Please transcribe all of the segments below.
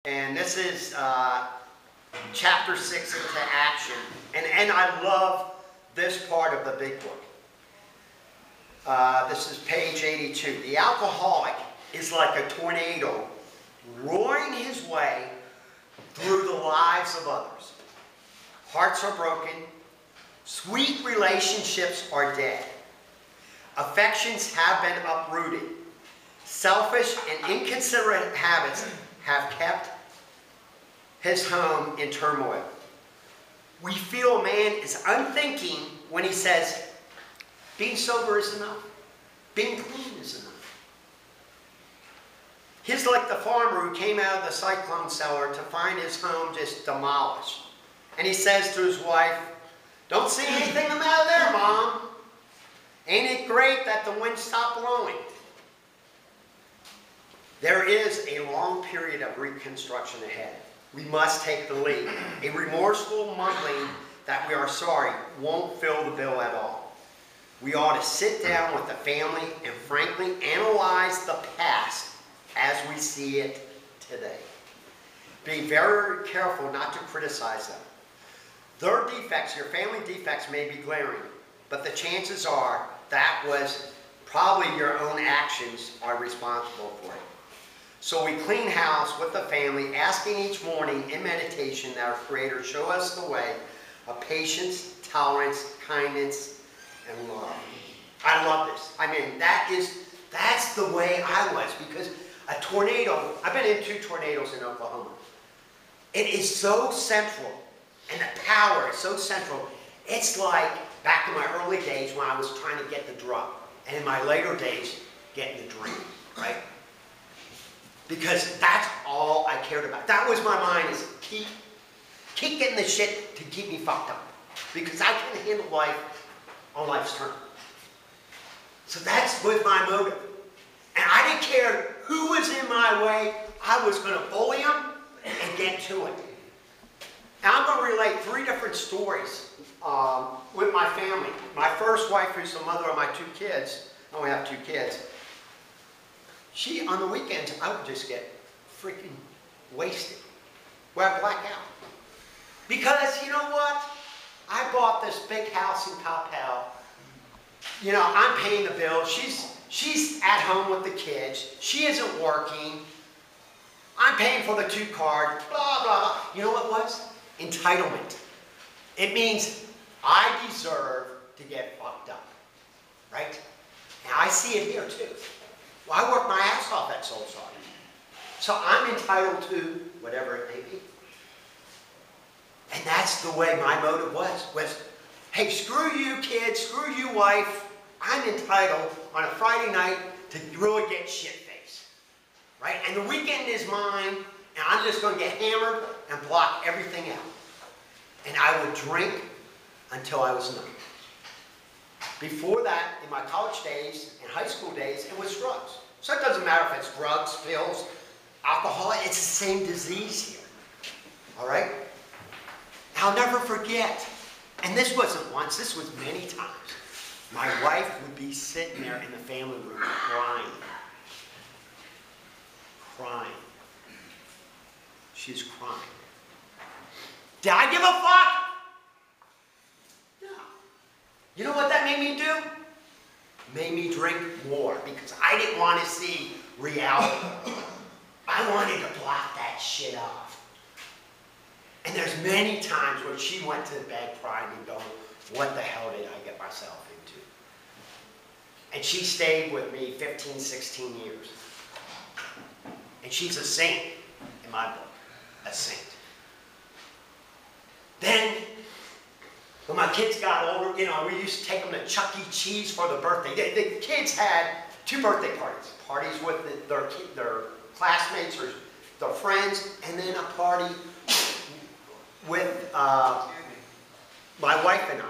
And this is chapter 6 into action. And I love this part of the big book. This is page 82. The alcoholic is like a tornado roaring his way through the lives of others. Hearts are broken. Sweet relationships are dead. Affections have been uprooted. Selfish and inconsiderate habits have kept his home in turmoil. We feel a man is unthinking when he says, being sober is enough. Being clean is enough. He's like the farmer who came out of the cyclone cellar to find his home just demolished. And he says to his wife, "Don't see anything the matter there, Mom. Ain't it great that the wind stopped blowing?" There is a long period of reconstruction ahead. We must take the lead. A remorseful mumbling that we are sorry won't fill the bill at all. We ought to sit down with the family and frankly analyze the past as we see it today. Be very careful not to criticize them. Their defects, your family defects, may be glaring, but the chances are that was probably your own actions are responsible for it. So we clean house with the family, asking each morning in meditation that our Creator show us the way of patience, tolerance, kindness, and love. I love this. I mean, that's the way I was, because a tornado, I've been in 2 tornadoes in Oklahoma. It is so central, and the power is so central. It's like back in my early days when I was trying to get the drug, and in my later days, getting the drink, right? Because that's all I cared about. That was my mind, is keep getting the shit to keep me fucked up. Because I can't handle life on life's term. So that was my motive. And I didn't care who was in my way. I was going to bully them and get to it. Now I'm going to relate 3 different stories with my family. My first wife, who's the mother of my 2 kids, I only have 2 kids. She, on the weekends, I would just get freaking wasted. Where I'd black out. Because, you know what? I bought this big house in Coppell. You know, I'm paying the bill. She's at home with the kids. She isn't working. I'm paying for the 2 card. Blah, blah, blah. You know what it was? Entitlement. It means I deserve to get fucked up. Right? And I see it here, too. Well, I work my ass off at Soul Sergeant. So I'm entitled to whatever it may be. And that's the way my motive was, hey, screw you kids, screw you wife. I'm entitled on a Friday night to really get shit-faced. Right? And the weekend is mine, and I'm just going to get hammered and block everything out. And I would drink until I was numb. Before that, in my college days and high school days, it was drugs. So it doesn't matter if it's drugs, pills, alcohol, it's the same disease here. All right? I'll never forget, and this wasn't once, this was many times. My wife would be sitting there in the family room crying. Crying. She's crying. Did I give a fuck? You know what that made me do? Made me drink more, because I didn't want to see reality. I wanted to block that shit off. And there's many times where she went to bed crying and going, what the hell did I get myself into? And she stayed with me 15, 16 years. And she's a saint in my book. A saint. Then, when my kids got older, you know, we used to take them to Chuck E. Cheese for the birthday. The kids had 2 birthday parties. Parties with their classmates or their friends, and then a party with my wife and I.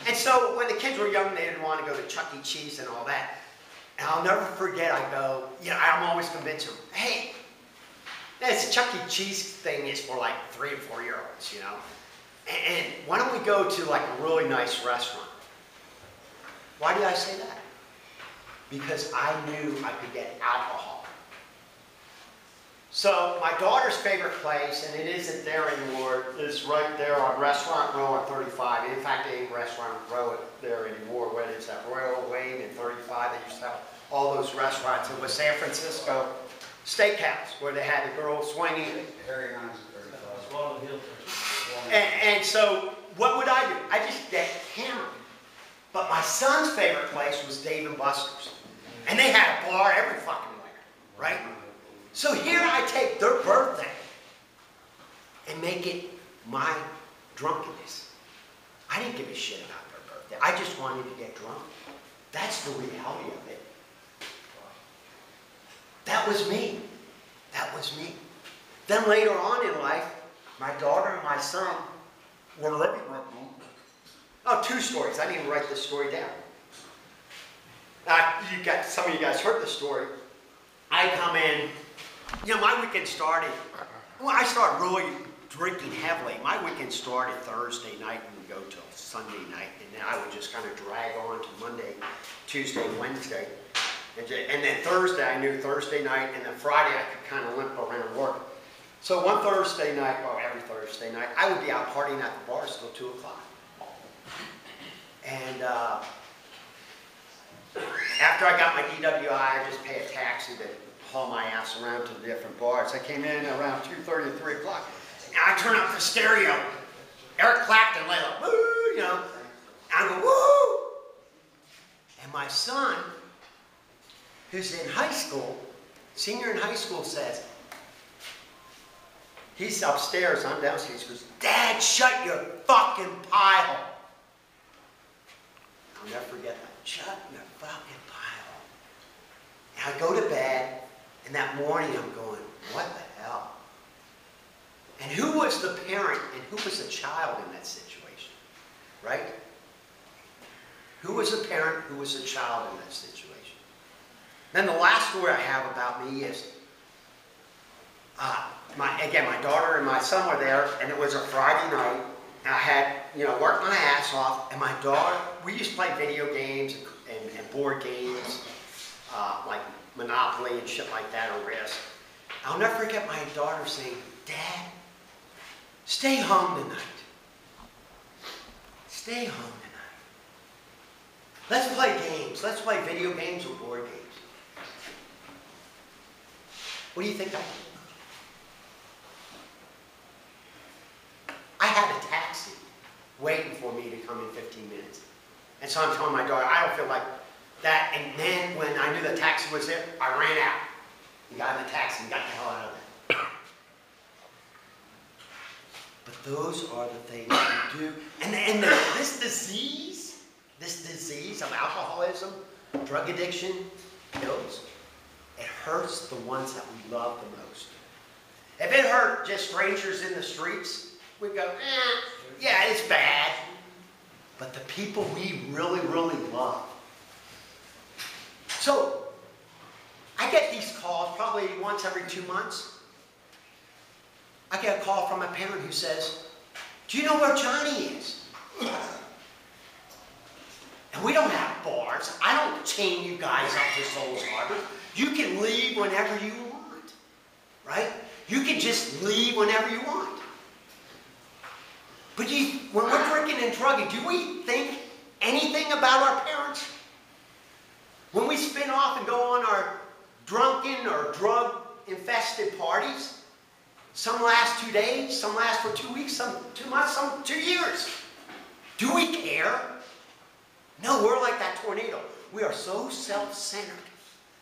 And so when the kids were young, they didn't want to go to Chuck E. Cheese and all that. And I'll never forget, I go, you know, I'm always convinced them, hey, this Chuck E. Cheese thing is for like 3 and 4-year-olds, you know. And why don't we go to like a really nice restaurant? Why did I say that? Because I knew I could get alcohol. So my daughter's favorite place, and it isn't there anymore, is right there on Restaurant Row on 35. In fact, it ain't Restaurant Row there anymore. What is that? Royal Wayne and 35. They used to have all those restaurants. It was San Francisco Steakhouse, where they had the girl swinging. Harry Hines at 35. And so what would I do? I just get hammered. But my son's favorite place was Dave & Buster's. And they had a bar every fucking winter, right? So here I take their birthday and make it my drunkenness. I didn't give a shit about their birthday. I just wanted to get drunk. That's the reality of it. That was me. That was me. Then later on in life, my daughter and my son were living with me. Oh, 2 stories. I didn't even write this story down. Some of you guys heard the story. I come in, my weekend started, I started really drinking heavily. My weekend started Thursday night and would go till Sunday night, and then I would just kind of drag on to Monday, Tuesday, Wednesday. And then Thursday, I knew Thursday night, and then Friday I could kind of limp around work. So one Thursday night, every Thursday night, I would be out partying at the bars till 2 o'clock. And after I got my DWI, I just pay a taxi to haul my ass around to the different bars. I came in around 2:30 to 3 o'clock. And I turn up the stereo. Eric Clapton, Layla, woo, And I go, woo! And my son, who's in high school, senior in high school, says, he's upstairs, I'm downstairs, he goes, Dad, shut your fucking pie hole. I'll never forget that. Shut your fucking pie hole. And I go to bed, and that morning I'm going, what the hell? And who was the parent and who was the child in that situation? Right? Who was the parent, who was the child in that situation? Then the last story I have about me is, my daughter and my son were there, and it was a Friday night. And I had, worked my ass off, and my daughter, we used to play video games and board games, like Monopoly and shit like that, or Risk. I'll never forget my daughter saying, Dad, stay home tonight. Stay home tonight. Let's play games. Let's play video games or board games. What do you think I did? I had a taxi waiting for me to come in 15 minutes. And so I'm telling my daughter, I don't feel like that. And then when I knew the taxi was there, I ran out. We got in the taxi and got the hell out of there. But those are the things we do. And this disease of alcoholism, drug addiction, pills, it hurts the ones that we love the most. If it hurt just strangers in the streets, we'd go, yeah, it's bad. But the people we really, really love. So, I get these calls probably once every 2 months. I get a call from a parent who says, do you know where Johnny is? And we don't have bars. I don't chain you guys up to Souls Harbor. You can leave whenever you want, right? You can just leave whenever you want. But when we're drinking and drugging, do we think anything about our parents? When we spin off and go on our drunken or drug-infested parties, some last 2 days, some last for 2 weeks, some 2 months, some 2 years. Do we care? No, we're like that tornado. We are so self-centered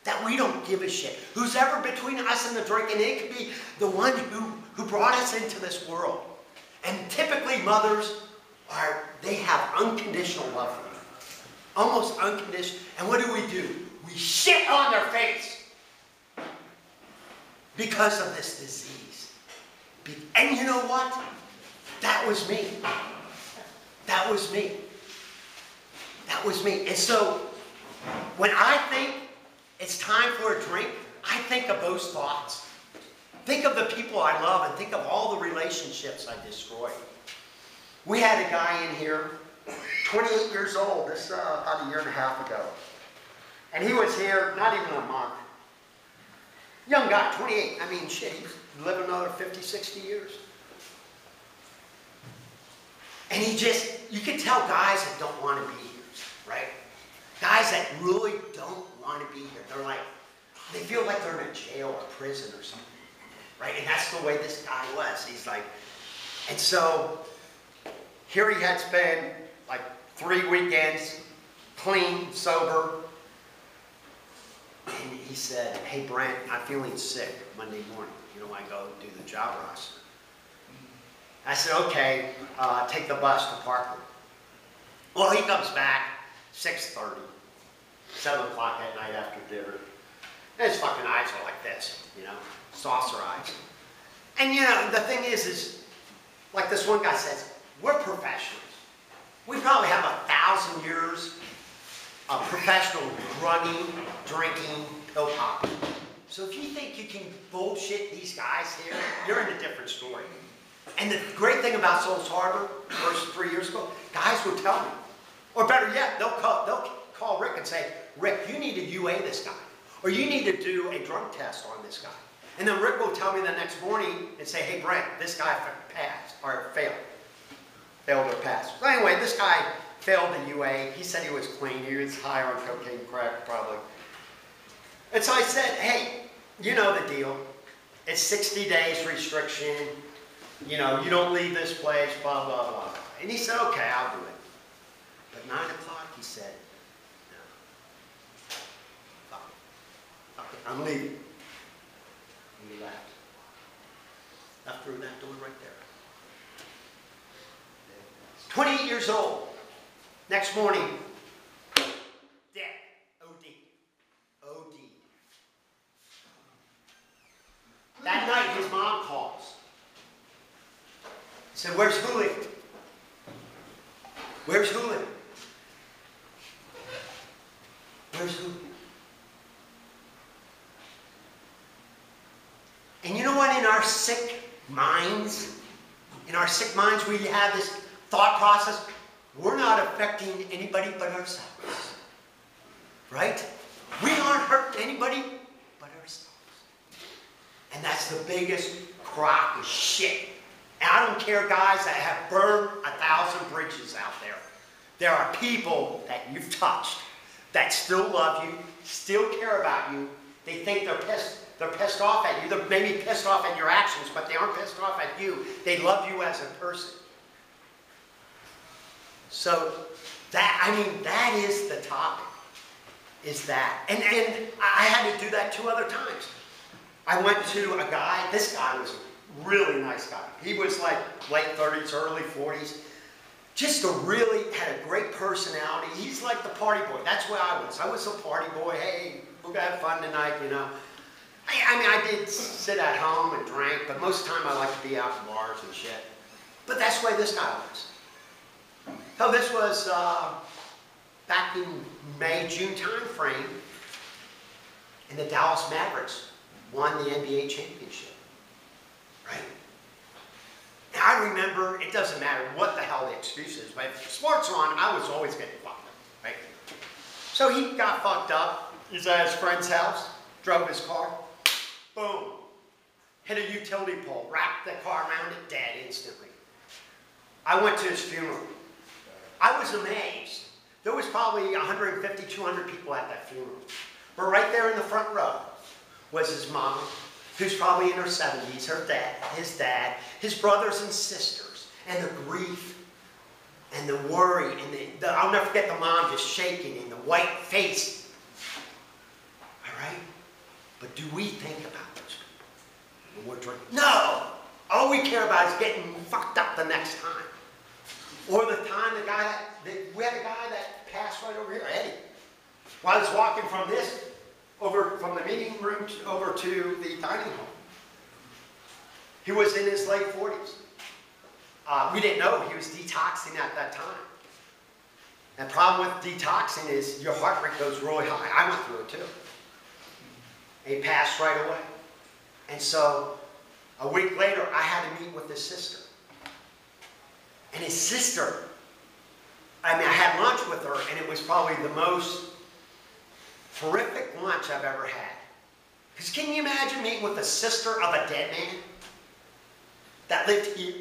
that we don't give a shit. Who's ever between us and the drinking, it could be the one who brought us into this world. And typically mothers they have unconditional love for you. Almost unconditional. And what do? We shit on their face because of this disease. And you know what? That was me. That was me. That was me. And so, when I think it's time for a drink, I think of those thoughts. Think of the people I love and think of all the relationships I destroyed. We had a guy in here, 28 years old, this about a year and a half ago. And he was here not even a month. Young guy, 28. I mean, shit, he's living another 50, 60 years. And you can tell guys that don't want to be here, right? Guys that really don't want to be here. They're like, they feel like they're in a jail or prison or something, right? And that's the way this guy was. He's like, and so here he had spent like 3 weekends, clean, sober. And he said, hey, Brent, I'm feeling sick Monday morning. You know, I go do the job roster. I said, okay, take the bus to Parkland. Well, he comes back 6:30, 7 o'clock at night after dinner. And his fucking eyes are like this, you know, saucer eyes. And, you know, the thing is like this one guy says, we're professionals. We probably have 1,000 years of professional drugging, drinking, pill popping. So if you think you can bullshit these guys here, you're in a different story. And the great thing about Souls Harbor, first 3 years ago, guys would tell me. Or better yet, they'll call Rick and say, Rick, you need to UA this guy. Or you need to do a drug test on this guy. And then Rick will tell me the next morning and say, hey, Brent, this guy passed, or failed. Failed or passed. So anyway, this guy failed the UA. He said he was clean. He was high on cocaine, crack, probably. And so I said, hey, you know the deal. It's 60 days restriction. You know, you don't leave this place, blah, blah, blah. And he said, okay, I'll do it. But 9 o'clock, he said, no. Fuck it, I'm leaving. And he left. Left through that door right there. 28 years old. Next morning, dead. OD. OD. That night, his mom calls. He said, where's Julian? Where's Julian? Where's Julian? And you know what? In our sick minds, we have this thought process. We're not affecting anybody but ourselves. Right? We aren't hurting anybody but ourselves. And that's the biggest crock of shit. And I don't care, guys, that have burned 1,000 bridges out there. There are people that you've touched that still love you, still care about you. They think they're pissed off at you. They're maybe pissed off at your actions, but they aren't pissed off at you. They love you as a person. So that is the topic, is that. And I had to do that 2 other times. I went to a guy, this guy was a really nice guy. He was like late 30s, early 40s. Just had a great personality. He's like the party boy. That's where I was. I was a party boy. Hey, we're gonna have fun tonight, you know. I mean, I did sit at home and drank, but most of the time I like to be out in bars and shit. But that's the way this guy was. So this was back in May, June time frame, and the Dallas Mavericks won the NBA championship, right? And I remember, it doesn't matter what the hell the excuse is, but if sports on, I was always getting fucked up, right? So he got fucked up. He's at his friend's house, drove his car, boom, hit a utility pole, wrapped the car around it, dead instantly. I went to his funeral. I was amazed. There was probably 150, 200 people at that funeral. But right there in the front row was his mom, who's probably in her 70s, her dad, his brothers and sisters, and the grief and the worry, and I'll never forget the mom just shaking and the white face. All right? But do we think about those people when we're drinking? No! All we care about is getting fucked up the next time. Or the time we had a guy that passed right over here, Eddie. While I was walking from the meeting room over to the dining hall. He was in his late 40s. We didn't know he was detoxing at that time. And the problem with detoxing is your heart rate goes really high. I went through it too. And he passed right away. And so a week later, I had to meet with his sister. And his sister, I had lunch with her, and it was probably the most horrific lunch I've ever had. Because can you imagine meeting with the sister of a dead man that lived here?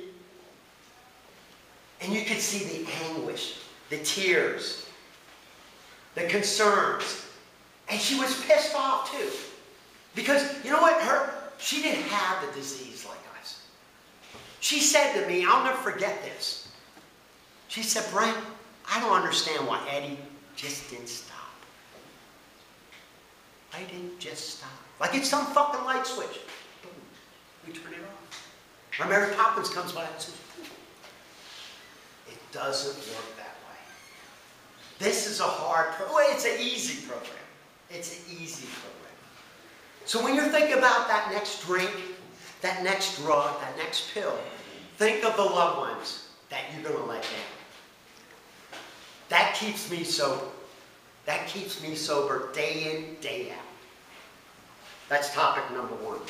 And you could see the anguish, the tears, the concerns. And she was pissed off too. Because, you know what? She didn't have the disease like us. She said to me, I'll never forget this. She said, Brent, I don't understand why Eddie just didn't stop. I didn't just stop. Like it's some fucking light switch. Boom. We turn it off. Or Mary Poppins comes by and says, boom. It doesn't work that way. This is a hard program. It's an easy program. It's an easy program. So when you're thinking about that next drink, that next drug, that next pill, think of the loved ones that you're going to let down. That keeps me sober. That keeps me sober day in, day out. That's topic number one.